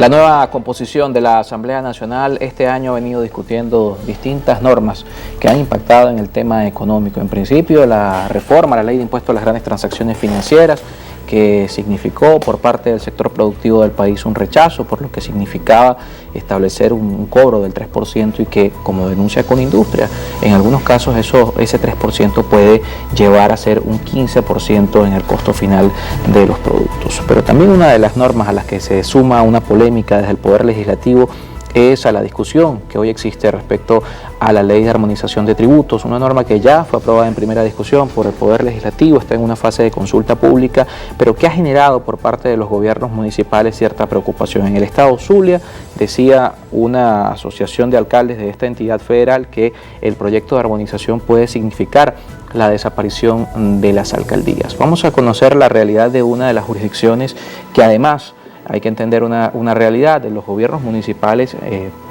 La nueva composición de la Asamblea Nacional este año ha venido discutiendo distintas normas que han impactado en el tema económico. En principio, la reforma a la ley de impuestos a las grandes transacciones financieras, que significó por parte del sector productivo del país un rechazo, por lo que significaba establecer un cobro del 3% y que, como denuncia Conindustria, en algunos casos ese 3% puede llevar a ser un 15% en el costo final de los productos. Pero también una de las normas a las que se suma una polémica desde el Poder Legislativo es a la discusión que hoy existe respecto a la ley de armonización de tributos, una norma que ya fue aprobada en primera discusión por el Poder Legislativo, está en una fase de consulta pública, pero que ha generado por parte de los gobiernos municipales cierta preocupación. En el estado Zulia decía una asociación de alcaldes de esta entidad federal que el proyecto de armonización puede significar la desaparición de las alcaldías. Vamos a conocer la realidad de una de las jurisdicciones que además hay que entender una realidad. Los gobiernos municipales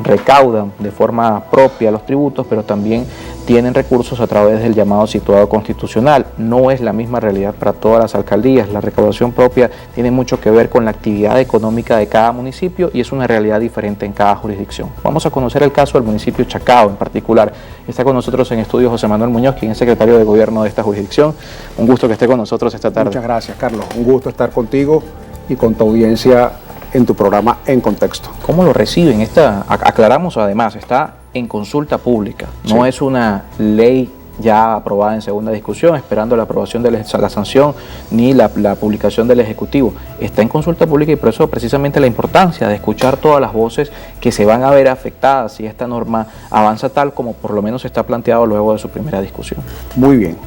recaudan de forma propia los tributos, pero también tienen recursos a través del llamado situado constitucional. No es la misma realidad para todas las alcaldías. La recaudación propia tiene mucho que ver con la actividad económica de cada municipio y es una realidad diferente en cada jurisdicción. Vamos a conocer el caso del municipio Chacao en particular. Está con nosotros en estudio José Manuel Muñoz, quien es secretario de gobierno de esta jurisdicción. Un gusto que esté con nosotros esta tarde. Muchas gracias, Carlos. Un gusto estar contigo y con tu audiencia en tu programa En Contexto. ¿Cómo lo reciben? Aclaramos además, está en consulta pública, no es una ley ya aprobada en segunda discusión, esperando la aprobación de la sanción ni la publicación del Ejecutivo. Está en consulta pública y por eso precisamente la importancia de escuchar todas las voces que se van a ver afectadas si esta norma avanza tal como por lo menos está planteado luego de su primera discusión. Muy bien.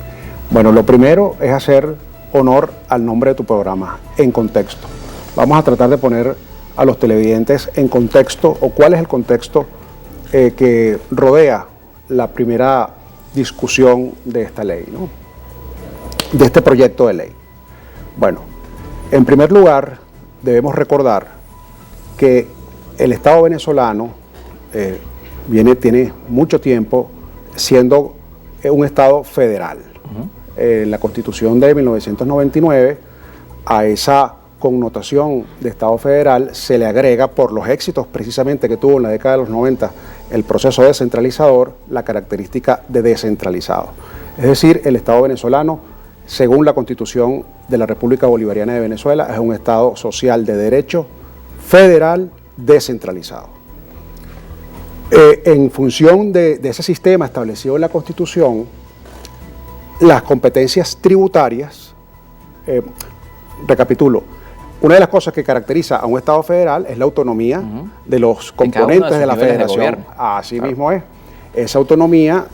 Bueno, lo primero es hacer honor al nombre de tu programa, En Contexto. Vamos a tratar de poner a los televidentes en contexto, o cuál es el contexto que rodea la primera discusión de esta ley, ¿no? De este proyecto de ley. Bueno, en primer lugar, debemos recordar que el Estado venezolano tiene mucho tiempo siendo un Estado federal. La Constitución de 1999, a esa connotación de Estado federal se le agrega, por los éxitos precisamente que tuvo en la década de los 90 el proceso descentralizador, la característica de descentralizado. Es decir, el Estado venezolano, según la Constitución de la República Bolivariana de Venezuela, es un Estado social de derecho federal descentralizado. En función de ese sistema establecido en la Constitución, las competencias tributarias, recapitulo, una de las cosas que caracteriza a un Estado federal es la autonomía de los componentes de la federación. Así mismo es. Esa autonomía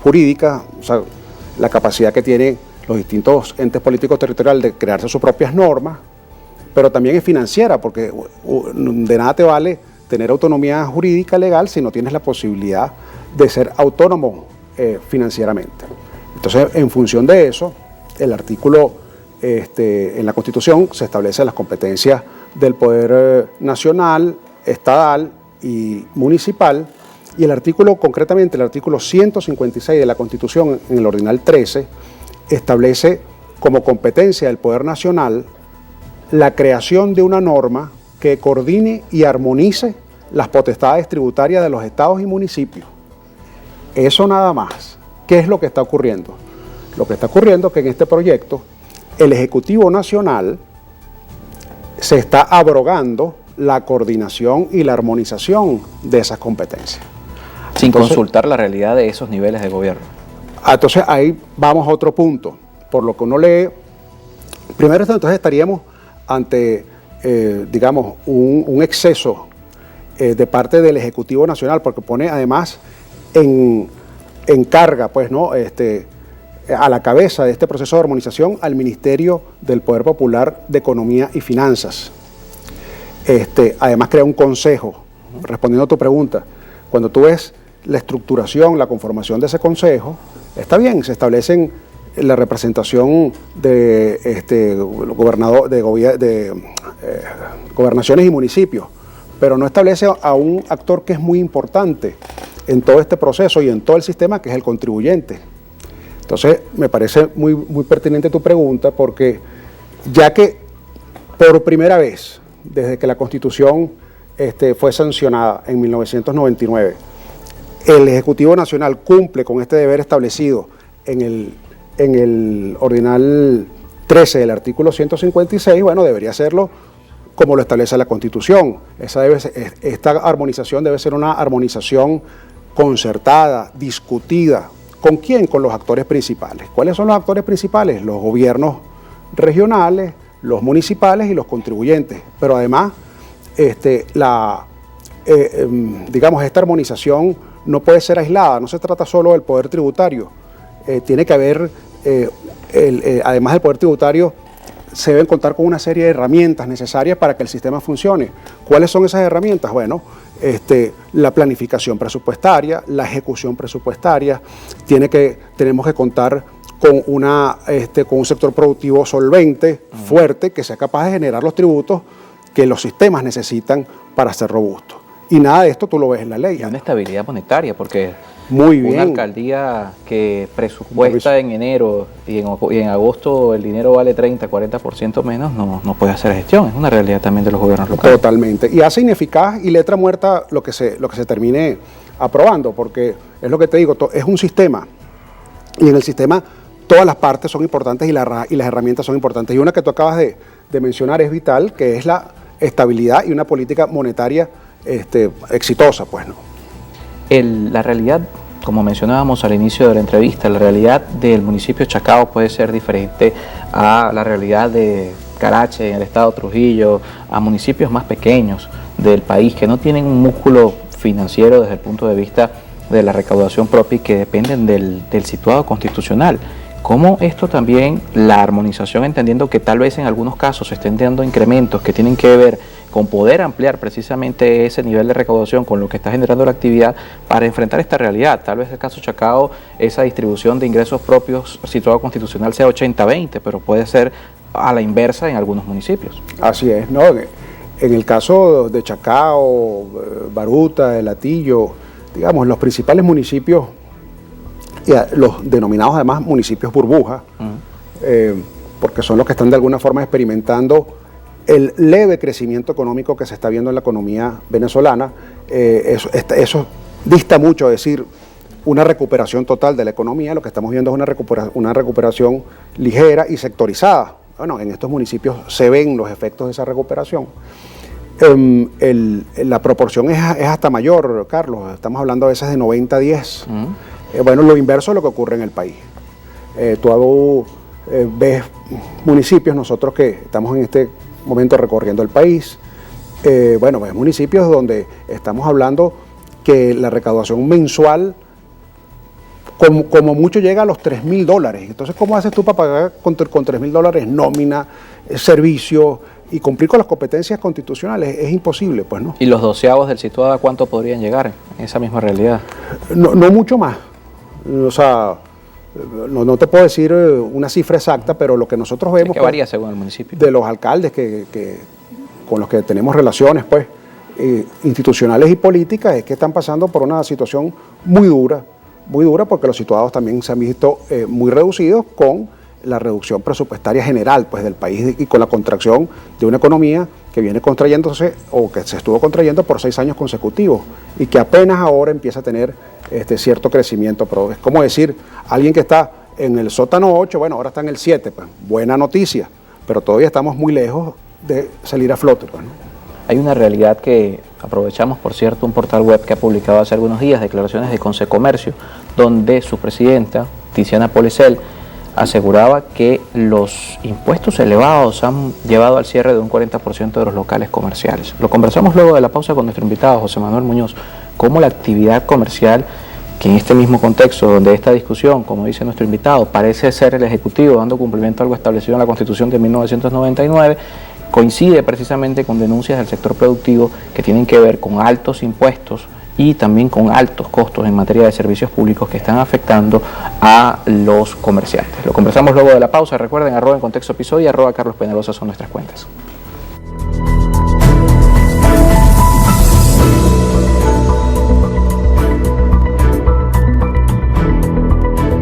jurídica, o sea, la capacidad que tienen los distintos entes políticos territoriales de crearse sus propias normas, pero también es financiera, porque de nada te vale tener autonomía jurídica legal si no tienes la posibilidad de ser autónomo financieramente. Entonces, en función de eso, el artículo en la Constitución se establecen las competencias del Poder Nacional, Estatal y Municipal, y el artículo, concretamente el artículo 156 de la Constitución, en el ordinal 13, establece como competencia del Poder Nacional la creación de una norma que coordine y armonice las potestades tributarias de los estados y municipios. Eso nada más. ¿Qué es lo que está ocurriendo? Lo que está ocurriendo es que en este proyecto el Ejecutivo Nacional se está abrogando la coordinación y la armonización de esas competencias. Sin consultar la realidad de esos niveles de gobierno. Entonces ahí vamos a otro punto. Por lo que uno lee, primero entonces estaríamos ante, digamos, un exceso de parte del Ejecutivo Nacional, porque pone además en carga, pues, ¿no? A la cabeza de este proceso de armonización al Ministerio del Poder Popular de Economía y Finanzas. Además crea un consejo. Respondiendo a tu pregunta, cuando tú ves la estructuración, la conformación de ese consejo, está bien, se establecen la representación de gobernaciones y municipios, pero no establece a un actor que es muy importante en todo este proceso y en todo el sistema, que es el contribuyente. Entonces, me parece muy pertinente tu pregunta, porque ya que por primera vez, desde que la Constitución fue sancionada en 1999. El Ejecutivo Nacional cumple con este deber establecido en el ordinal 13 del artículo 156, bueno, debería hacerlo como lo establece la Constitución. Esta armonización debe ser una armonización concertada, discutida. ¿Con quién? Con los actores principales. ¿Cuáles son los actores principales? Los gobiernos regionales, los municipales y los contribuyentes. Pero además, digamos, esta armonización no puede ser aislada, no se trata solo del poder tributario. Tiene que haber, además del poder tributario, se deben contar con una serie de herramientas necesarias para que el sistema funcione. ¿Cuáles son esas herramientas? Bueno, la planificación presupuestaria, la ejecución presupuestaria, tenemos que contar con un sector productivo solvente, fuerte, que sea capaz de generar los tributos que los sistemas necesitan para ser robustos. Y nada de esto tú lo ves en la ley. Y una estabilidad monetaria, porque muy bien. Una alcaldía que presupuesta en enero y en agosto el dinero vale 30, 40% menos, no puede hacer gestión. Es una realidad también de los gobiernos locales. Totalmente. Y hace ineficaz y letra muerta lo que se termine aprobando, porque es lo que te digo, es un sistema. Y en el sistema todas las partes son importantes y las herramientas son importantes. Y una que tú acabas de mencionar es vital, que es la estabilidad y una política monetaria exitosa, pues, ¿no? La realidad, como mencionábamos al inicio de la entrevista, la realidad del municipio de Chacao puede ser diferente a la realidad de Carache, en el estado de Trujillo, a municipios más pequeños del país que no tienen un músculo financiero desde el punto de vista de la recaudación propia y que dependen del situado constitucional. ¿Cómo esto también, la armonización, entendiendo que tal vez en algunos casos se estén dando incrementos que tienen que ver con poder ampliar precisamente ese nivel de recaudación con lo que está generando la actividad para enfrentar esta realidad? Tal vez el caso Chacao, esa distribución de ingresos propios situado constitucional sea 80-20, pero puede ser a la inversa en algunos municipios. Así es, ¿no? En el caso de Chacao, Baruta, El Hatillo, digamos, los principales municipios, y los denominados además municipios burbuja, porque son los que están de alguna forma experimentando el leve crecimiento económico que se está viendo en la economía venezolana. Eso dista mucho de decir una recuperación total de la economía. Lo que estamos viendo es una recuperación ligera y sectorizada. Bueno, en estos municipios se ven los efectos de esa recuperación. La proporción es hasta mayor, Carlos. Estamos hablando a veces de 90-10. Bueno, lo inverso de lo que ocurre en el país. Tú ves municipios, nosotros que estamos en este momento recorriendo el país, bueno, ves municipios donde estamos hablando que la recaudación mensual como mucho llega a los $3.000. Entonces, ¿cómo haces tú para pagar con $3.000 nómina, servicio y cumplir con las competencias constitucionales? Es imposible, pues, ¿no? ¿Y los doceavos del situado a cuánto podrían llegar en esa misma realidad? No mucho más. O sea, no te puedo decir una cifra exacta, pero lo que nosotros vemos... Es que varía según el municipio. De los alcaldes con los que tenemos relaciones, pues, institucionales y políticas, es que están pasando por una situación muy dura, porque los situados también se han visto muy reducidos con la reducción presupuestaria general, pues, del país y con la contracción de una economía que viene contrayéndose o que se estuvo contrayendo por 6 años consecutivos y que apenas ahora empieza a tener cierto crecimiento. Pero es como decir, alguien que está en el sótano 8, bueno, ahora está en el 7, pues, buena noticia, pero todavía estamos muy lejos de salir a flote, pues, ¿no? Hay una realidad que aprovechamos, por cierto, un portal web que ha publicado hace algunos días declaraciones de Consecomercio, donde su presidenta, Tiziana Polecel, aseguraba que los impuestos elevados han llevado al cierre de un 40% de los locales comerciales. Lo conversamos luego de la pausa con nuestro invitado, José Manuel Muñoz, cómo la actividad comercial, que en este mismo contexto, donde esta discusión, como dice nuestro invitado, parece ser el Ejecutivo dando cumplimiento a algo establecido en la Constitución de 1999, coincide precisamente con denuncias del sector productivo que tienen que ver con altos impuestos y también con altos costos en materia de servicios públicos que están afectando a los comerciantes. Lo conversamos luego de la pausa. Recuerden, @EnContextoEpisodio y @CarlosPenelosa son nuestras cuentas.